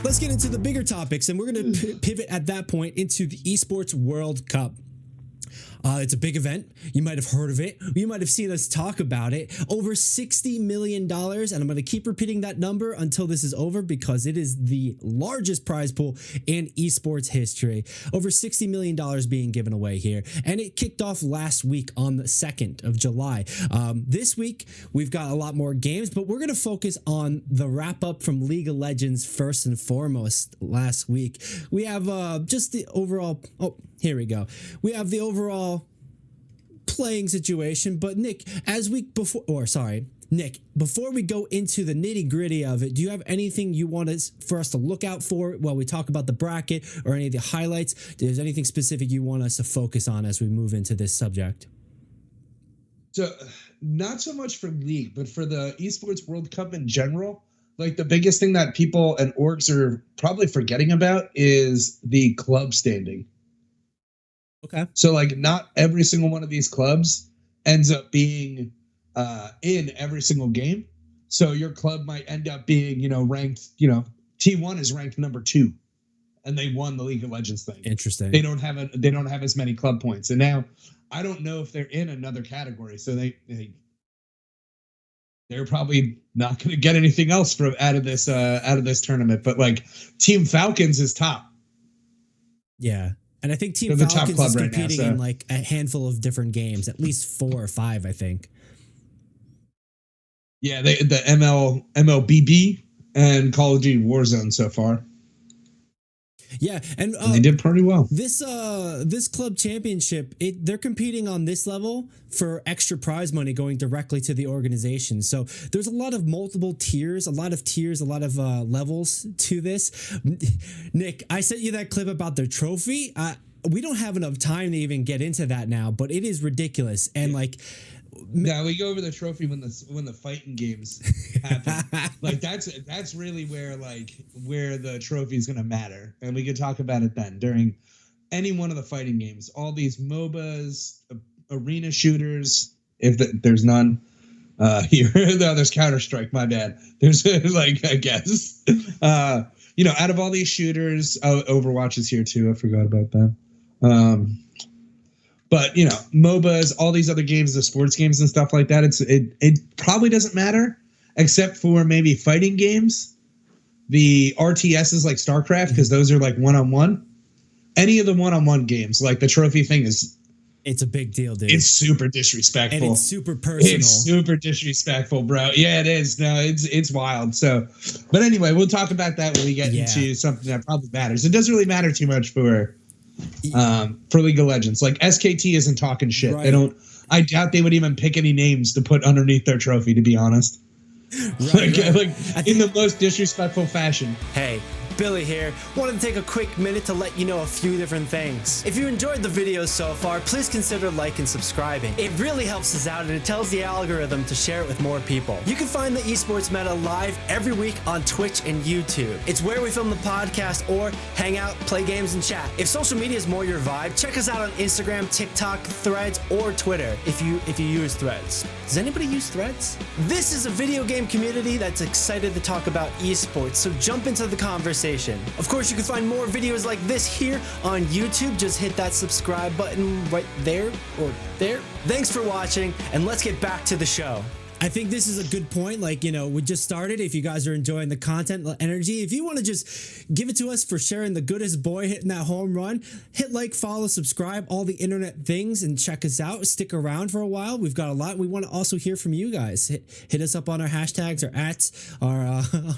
let's get into the bigger topics, and we're going to pivot at that point into the Esports World Cup. It's a big event. You might have heard of it. You might have seen us talk about it. Over $60 million. And I'm going to keep repeating that number until this is over because it is the largest prize pool in esports history. Over $60 million being given away here. And it kicked off last week on the 2nd of July. This week, we've got a lot more games, but we're going to focus on the wrap up from League of Legends first and foremost last week. We have just the overall... Oh, here we go. We have the overall playing situation, but Nick, Nick, before we go into the nitty gritty of it, do you have anything you want for us to look out for while we talk about the bracket or any of the highlights? Is anything specific you want us to focus on as we move into this subject? So not so much for League, but for the Esports World Cup in general, like the biggest thing that people and orgs are probably forgetting about is the club standing. Okay. So like not every single one of these clubs ends up being in every single game. So your club might end up being, ranked, T1 is ranked number 2 and they won the League of Legends thing. Interesting. They don't have as many club points. And now I don't know if they're in another category. So they're probably not going to get anything else out of this tournament, but like Team Falcons is top. Yeah. And I think Team Falcons is competing in like a handful of different games, at least 4 or 5, I think. Yeah, the MLBB and Call of Duty Warzone so far. Yeah, and they did pretty well. This club championship, they're competing on this level for extra prize money going directly to the organization. So there's a lot of multiple tiers, a lot of levels to this. Nick, I sent you that clip about their trophy. We don't have enough time to even get into that now, but it is ridiculous. And yeah, we go over the trophy when the fighting games happen. Like that's really where the trophy is going to matter, and we could talk about it then during any one of the fighting games. All these MOBAs, arena shooters, there's none here. No, there's Counter-Strike. My bad. There's I guess out of all these shooters, Overwatch is here too. I forgot about that. But MOBAs, all these other games, the sports games and stuff like that, it probably doesn't matter except for maybe fighting games, the RTSs like StarCraft, because those are like one-on-one. Any of the one-on-one games, like the trophy thing it's a big deal, dude. It's super disrespectful. And it's super personal. It's super disrespectful, bro. Yeah, it is. No, it's wild. So, but anyway, we'll talk about that when we get into something that probably matters. It doesn't really matter too much for League of Legends. Like SKT isn't talking shit. Right. I doubt they would even pick any names to put underneath their trophy, to be honest. Right. In the most disrespectful fashion. Hey, Billy here. Wanted to take a quick minute to let you know a few different things. If you enjoyed the video so far, please consider liking and subscribing. It really helps us out and it tells the algorithm to share it with more people. You can find the Esports Meta live every week on Twitch and YouTube. It's where we film the podcast or hang out, play games, and chat. If social media is more your vibe, check us out on Instagram, TikTok, Threads, or Twitter if you use Threads. Does anybody use Threads? This is a video game community that's excited to talk about esports, so jump into the conversation. Of course, you can find more videos like this here on YouTube. Just hit that subscribe button right there or there. Thanks for watching, and let's get back to the show. I think this is a good point. We just started. If you guys are enjoying the content, the energy, if you want to just give it to us for sharing the goodest boy hitting that home run, hit like, follow, subscribe, all the internet things, and check us out. Stick around for a while. We've got a lot. We want to also hear from you guys. Hit us up on our hashtags or ats or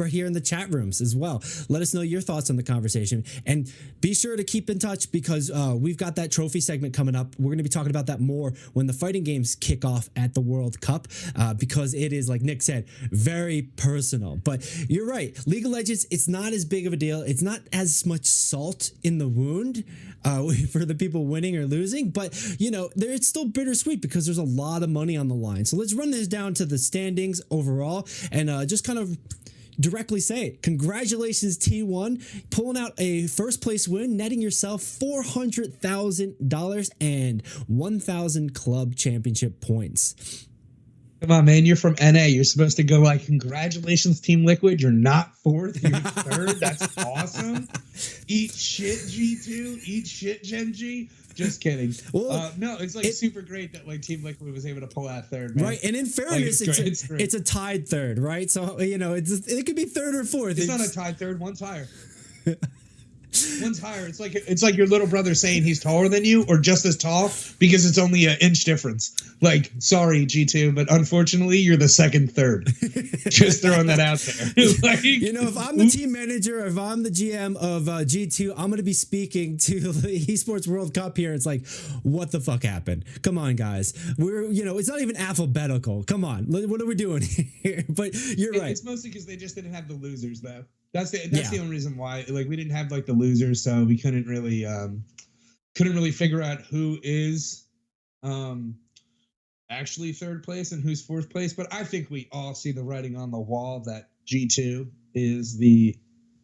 right here in the chat rooms as well. Let us know your thoughts on the conversation. And be sure to keep in touch because we've got that trophy segment coming up. We're going to be talking about that more when the fighting games kick off at the World Cup. Because it is, like Nick said, very personal. But you're right. League of Legends, it's not as big of a deal. It's not as much salt in the wound for the people winning or losing. But, it's still bittersweet because there's a lot of money on the line. So let's run this down to the standings overall and just kind of directly say it. Congratulations, T1, pulling out a first place win, netting yourself $400,000 and 1,000 club championship points. Come on, man. You're from NA. You're supposed to go like, congratulations, Team Liquid. You're not fourth. You're third. That's awesome. Eat shit, G2. Eat shit, Gen G. Just kidding. Well, no, it's like super great that like Team Liquid was able to pull out third, man. Right, and in fairness, like, it's a tied third, right? So it could be third or fourth. It's not a tied third. One's higher. One's higher. It's like your little brother saying he's taller than you or just as tall because it's only an inch difference. Like, sorry, G2, but unfortunately, you're the second third. Just throwing that out there. Like, if I'm the team manager, if I'm the GM of G2, I'm going to be speaking to the Esports World Cup here. It's like, what the fuck happened? Come on, guys. It's not even alphabetical. Come on. What are we doing here? But you're right. It's mostly because they just didn't have the losers, though. That's the only reason why. Like, we didn't have like the losers, so we couldn't really figure out who is actually third place and who's fourth place. But I think we all see the writing on the wall that G2 is the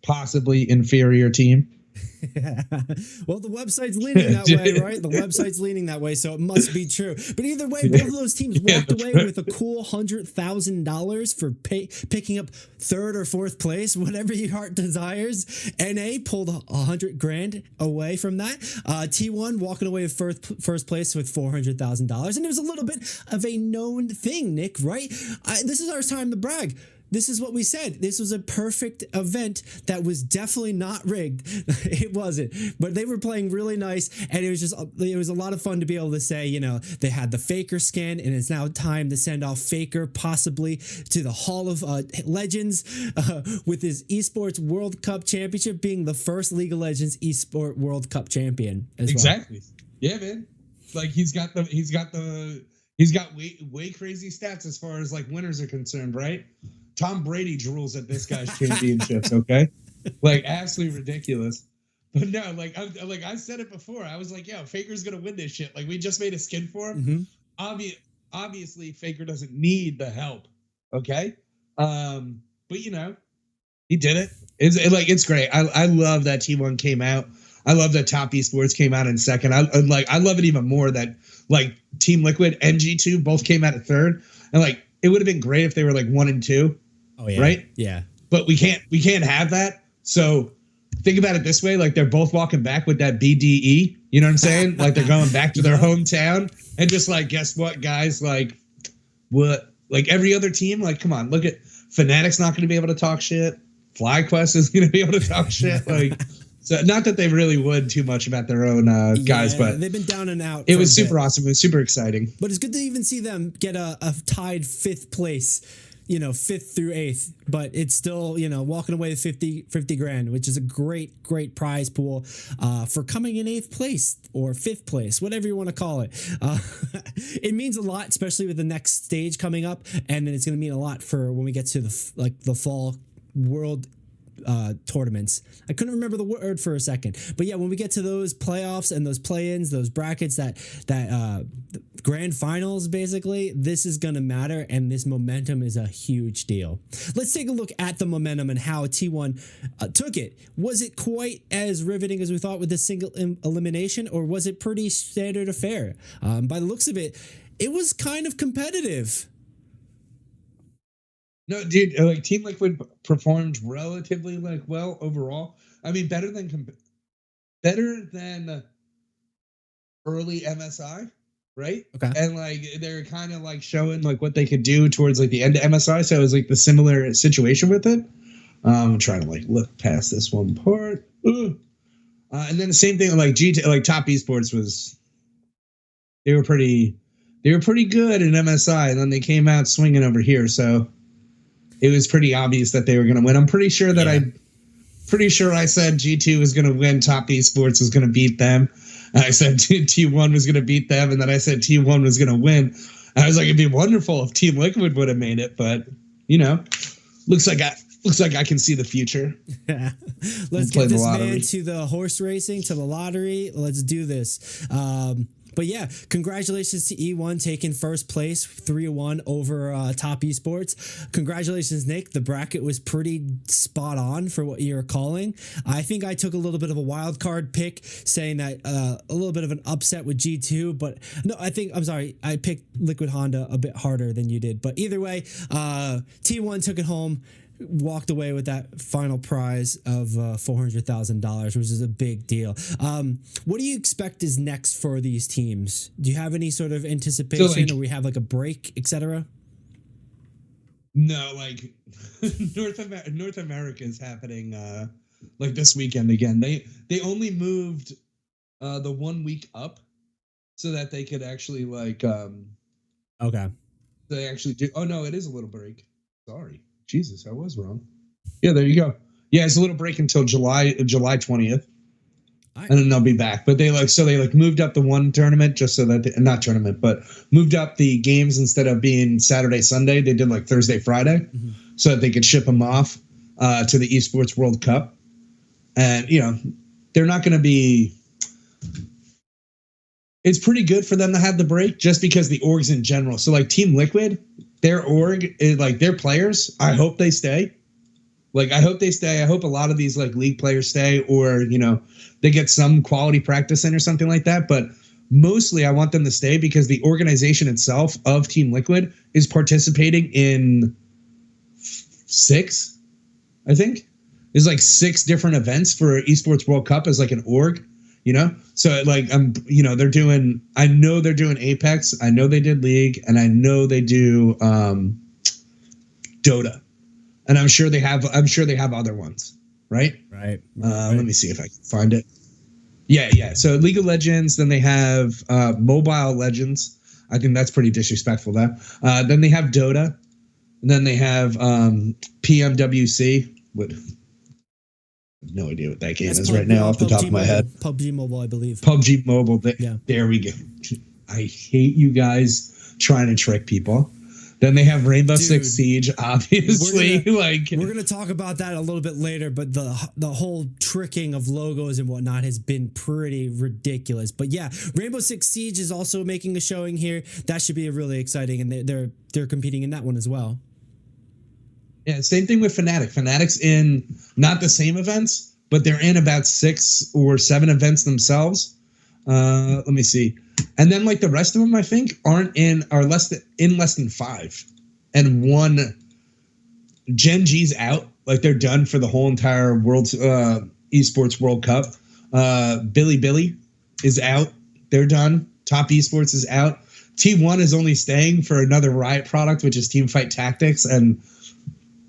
possibly inferior team. Well, the website's leaning that way, right? The website's leaning that way, so it must be true. But either way, both of those teams walked away with a cool $100,000 for picking up third or fourth place, whatever your heart desires. NA pulled $100,000 away from that. T1 walking away with first place with $400,000, and it was a little bit of a known thing, Nick. Right? This is our time to brag. This is what we said. This was a perfect event that was definitely not rigged. It wasn't, but they were playing really nice, and it was a lot of fun to be able to say, they had the Faker skin, and it's now time to send off Faker possibly to the Hall of Legends with his Esports World Cup Championship, being the first League of Legends Esport World Cup champion as exactly. Well. Yeah, man. Like he's got way crazy stats as far as like winners are concerned, right? Tom Brady drools at this guy's championships, okay? Like, absolutely ridiculous. But no, I said it before. I was like, yeah, Faker's going to win this shit. Like, we just made a skin for him. Mm-hmm. Obviously, Faker doesn't need the help, okay? But, he did it. It's great. I love that T1 came out. I love that Top Esports came out in second. I love it even more that, like, Team Liquid and G2 both came out at third. And, like, it would have been great if they were like 1 and 2. Oh yeah. Right? Yeah. But we can't have that. So think about it this way, like they're both walking back with that BDE, you know what I'm saying? Like they're going back to their hometown and just like, guess what, guys? Like what? Like every other team, like come on, look at Fnatic's not going to be able to talk shit. FlyQuest is going to be able to talk shit. Like so not that they really would too much about their own guys, but they've been down and out. It was super awesome. It was super exciting. But it's good to even see them get a tied fifth place, 5th through 8th, but it's still, walking away with 50 grand, which is a great prize pool for coming in 8th place or 5th place, whatever you want to call it. It means a lot, especially with the next stage coming up, and then it's going to mean a lot for when we get to the fall world tournaments. I couldn't remember the word for a second, but yeah, when we get to those playoffs and those play-ins, those brackets, that grand finals, basically, this is going to matter, and this momentum is a huge deal. Let's take a look at the momentum and how T1 took it. Was it quite as riveting as we thought with the single elimination, or was it pretty standard affair? By the looks of it, it was kind of competitive. No, dude, like Team Liquid performed relatively well overall. I mean, better than early MSI, right? Okay. And they're kind of showing what they could do towards the end of MSI. So it was the similar situation with it. I'm trying to look past this one part. And then the same thing G2, Top Esports they were pretty good in MSI, and then they came out swinging over here. So it was pretty obvious that they were going to win. I'm pretty sure that I said G2 was going to win. Top Esports was going to beat them. And I said T1 was going to beat them, and then I said T1 was going to win. And I was like, it'd be wonderful if Team Liquid would have made it, but looks like I can see the future. Let's get this man to the horse racing, to the lottery. Let's do this. But But yeah, congratulations to E1 taking first place, 3-1 over Top Esports. Congratulations, Nick. The bracket was pretty spot on for what you're calling. I think I took a little bit of a wild card pick, saying that a little bit of an upset with G2, but no, I picked Liquid Honda a bit harder than you did. But either way, T1 took it home, walked away with that final prize of $400,000, which is a big deal. What do you expect is next for these teams? Do you have any sort of anticipation, or we have like a break, etc.? No, like North America is happening like this weekend again. They only moved the 1 week up so that they could actually like okay. They actually do. Oh no, it is a little break. Sorry. Jesus, I was wrong. Yeah, there you go. Yeah, it's a little break until July 20th. And then they'll be back. But they moved up the one tournament just so that not tournament, but moved up the games. Instead of being Saturday, Sunday, they did like Thursday, Friday, so that they could ship them off to the Esports World Cup. And they're not going to be. It's pretty good for them to have the break just because the orgs in general. So like Team Liquid, their org is like their players. I hope they stay. I hope a lot of these like league players stay, or they get some quality practice in or something like that. But mostly, I want them to stay because the organization itself of Team Liquid is participating in 6, I think. There's like 6 different events for Esports World Cup as like an org. So like they're doing. I know they're doing Apex. I know they did League, and I know they do Dota, and I'm sure they have other ones, right? Right. Let me see if I can find it. Yeah. So League of Legends. Then they have Mobile Legends. I think that's pretty disrespectful. Then they have Dota. And then they have PMWC. No idea what that game is right now off the top of my head. PUBG Mobile, I believe. PUBG Mobile. There we go. I hate you guys trying to trick people. Then they have Rainbow Six Siege, obviously. We're gonna talk about that a little bit later, but the whole tricking of logos and whatnot has been pretty ridiculous. But yeah, Rainbow Six Siege is also making a showing here. That should be really exciting, and they're competing in that one as well. Yeah, same thing with Fnatic. Fnatic's in not the same events, but they're in about 6 or 7 events themselves. Let me see. And then like the rest of them, I think, are less than 5. And one Gen G's out. Like they're done for the whole entire world Esports World Cup. Billy is out. They're done. Top Esports is out. T1 is only staying for another Riot product, which is Teamfight Tactics, and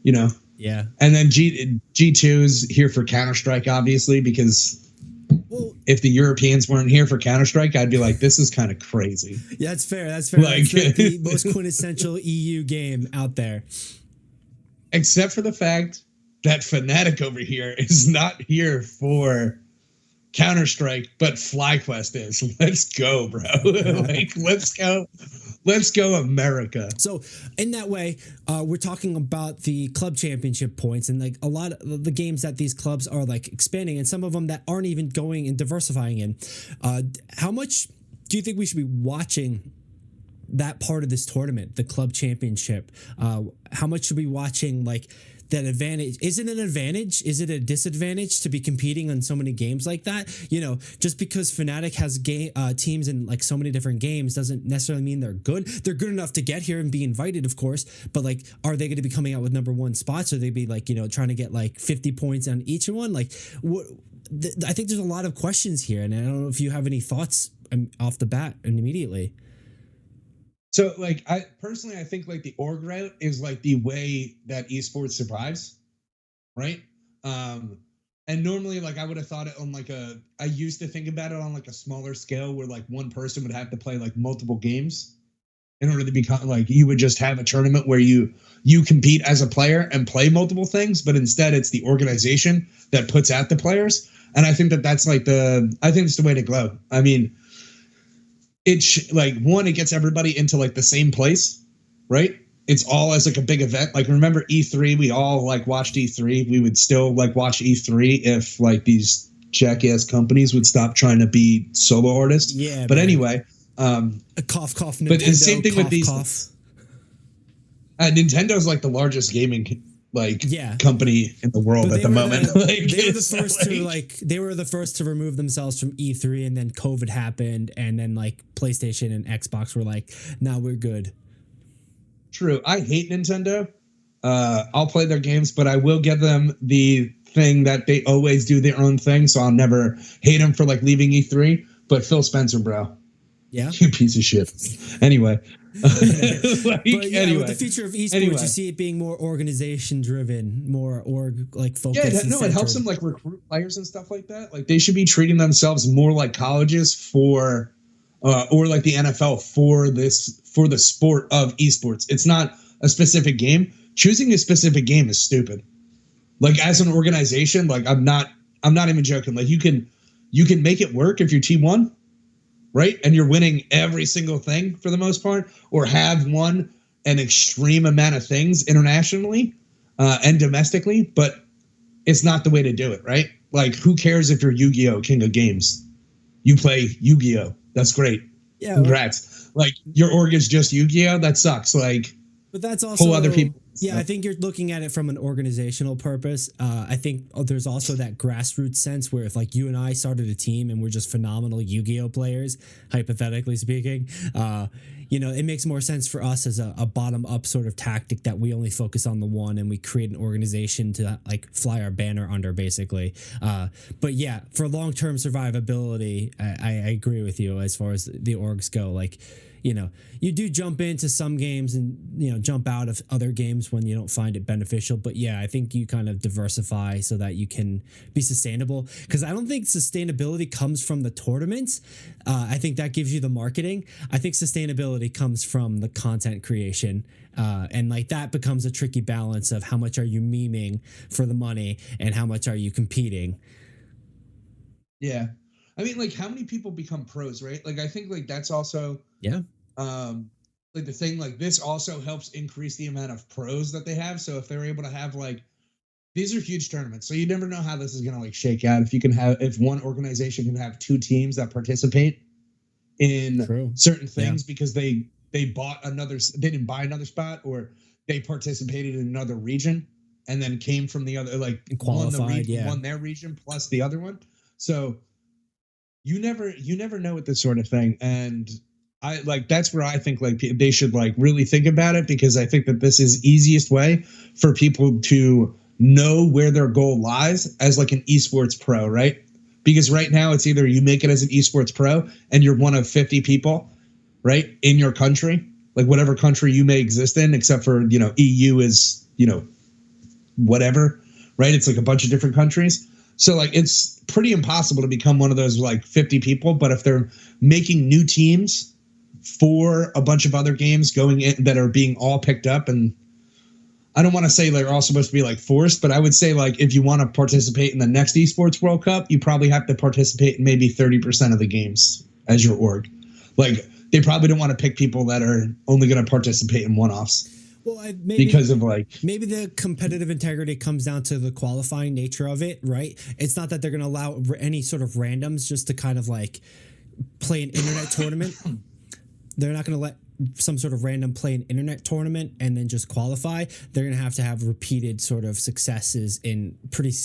yeah. And then G2 is here for Counter-Strike, obviously, because if the Europeans weren't here for Counter-Strike, I'd be like, this is kind of crazy. Yeah, that's fair. It's like the most quintessential EU game out there. Except for the fact that Fnatic over here is not here for Counter-Strike, but FlyQuest is. Let's go, bro. Let's go America. So in that way, we're talking about the club championship points, and like a lot of the games that these clubs are like expanding, and some of them that aren't even going and diversifying in. How much do you think we should be watching that part of this tournament, the club championship? How much should we be watching like that advantage? Is it an advantage? Is it a disadvantage to be competing on so many games like that? Just because Fnatic has teams in like so many different games doesn't necessarily mean they're good. They're good enough to get here and be invited, of course, but like, are they going to be coming out with number 1 spots? Or they be like, trying to get like 50 points on each one? Like, I think there's a lot of questions here, and I don't know if you have any thoughts off the bat and immediately. So, like, I think like the org route is like the way that esports survives, right? And normally, like, I would have thought it on like I used to think about it on like a smaller scale where like one person would have to play like multiple games in order to become like, you would just have a tournament where you compete as a player and play multiple things, but instead it's the organization that puts out the players. And I think that's like I think it's the way to go. I mean, it's like it gets everybody into like the same place, right? It's all as like a big event. Like, remember E3? We all like watched E3. We would still like watch E3 if like these jackass companies would stop trying to be solo artists. Yeah. But anyway, A cough, cough, Nintendo, but it's the same thing cough, with these. Cough. Nintendo's like the largest gaming company in the world at the moment. They were the first to remove themselves from E3, and then COVID happened, and then like PlayStation and Xbox were like, "Now we're good." True. I hate Nintendo. I'll play their games, but I will give them the thing that they always do their own thing, so I'll never hate them for like leaving E3. But Phil Spencer, bro. Yeah. You piece of shit. Anyway. But yeah, with the future of esports, you see it being more organization driven, more focused. Yeah, it helps them like recruit players and stuff like that. Like they should be treating themselves more like colleges for, or like the NFL for the sport of esports. It's not a specific game. Choosing a specific game is stupid. Like as an organization, like I'm not even joking. Like you can make it work if you're T1. Right? And you're winning every single thing for the most part, or have won an extreme amount of things internationally and domestically, but it's not the way to do it, right? Like, who cares if you're Yu-Gi-Oh! King of Games? You play Yu-Gi-Oh! That's great. Yeah. Congrats. Like, your org is just Yu-Gi-Oh! That sucks. Like, but that's also pull other people. Yeah, I think you're looking at it from an organizational purpose. I think there's also that grassroots sense where if like you and I started a team and we're just phenomenal Yu-Gi-Oh players, hypothetically speaking, it makes more sense for us as a bottom up sort of tactic that we only focus on the one and we create an organization to like fly our banner under basically. But yeah, for long-term survivability, I agree with you as far as the orgs go. Like, you do jump into some games and, jump out of other games when you don't find it beneficial. But yeah, I think you kind of diversify so that you can be sustainable, because I don't think sustainability comes from the tournaments. I think that gives you the marketing. I think sustainability comes from the content creation. And like that becomes a tricky balance of how much are you memeing for the money and how much are you competing? Yeah. I mean, like, how many people become pros, right? Like, I think, like, that's also... Yeah. Like, the thing, like, this also helps increase the amount of pros that they have. So if they're able to have, like... These are huge tournaments, so you never know how this is going to, like, shake out. If one organization can have two teams that participate in certain things because they bought another... They didn't buy another spot, or they participated in another region and then came from the other... Like, qualified, won their region plus the other one. So... You never know with this sort of thing, and I like that's where I think like they should like really think about it, because I think that this is easiest way for people to know where their goal lies as like an esports pro, right? Because right now it's either you make it as an esports pro and you're one of 50 people, right, in your country, like whatever country you may exist in, except for EU is whatever, right? It's like a bunch of different countries. So like it's pretty impossible to become one of those like 50 people. But if they're making new teams for a bunch of other games going in that are being all picked up, and I don't want to say they're all supposed to be like forced, but I would say like if you want to participate in the next Esports World Cup, you probably have to participate in maybe 30% of the games as your org. Like they probably don't want to pick people that are only going to participate in one-offs. Well, because of maybe the competitive integrity comes down to the qualifying nature of it, right? It's not that they're going to allow any sort of randoms just to kind of like play an internet tournament. They're not going to let some sort of random play an internet tournament and then just qualify. They're going to have repeated sort of successes in pretty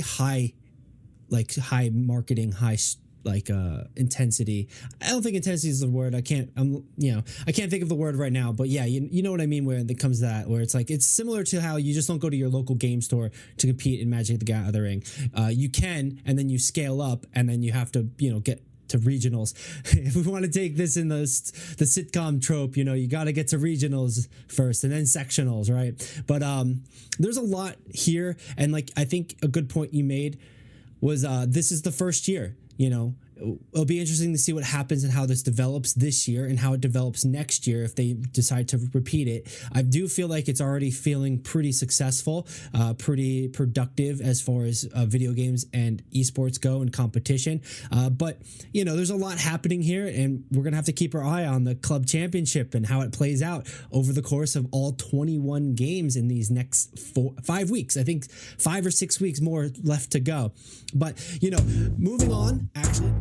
high, like high marketing, high intensity. I don't think intensity is the word. I can't think of the word right now, but yeah, you know what I mean, where it comes to that, where it's like, it's similar to how you just don't go to your local game store to compete in Magic the Gathering. You can, and then you scale up, and then you have to, get to regionals. If we want to take this in the sitcom trope, you got to get to regionals first and then sectionals, right? But there's a lot here, and like I think a good point you made was this is the first year. It'll be interesting to see what happens and how this develops this year and how it develops next year if they decide to repeat it. I do feel like it's already feeling pretty successful, pretty productive as far as video games and esports go and competition. But, there's a lot happening here, and we're going to have to keep our eye on the club championship and how it plays out over the course of all 21 games in these next 5 weeks. I think 5 or 6 weeks more left to go. But, moving on, actually...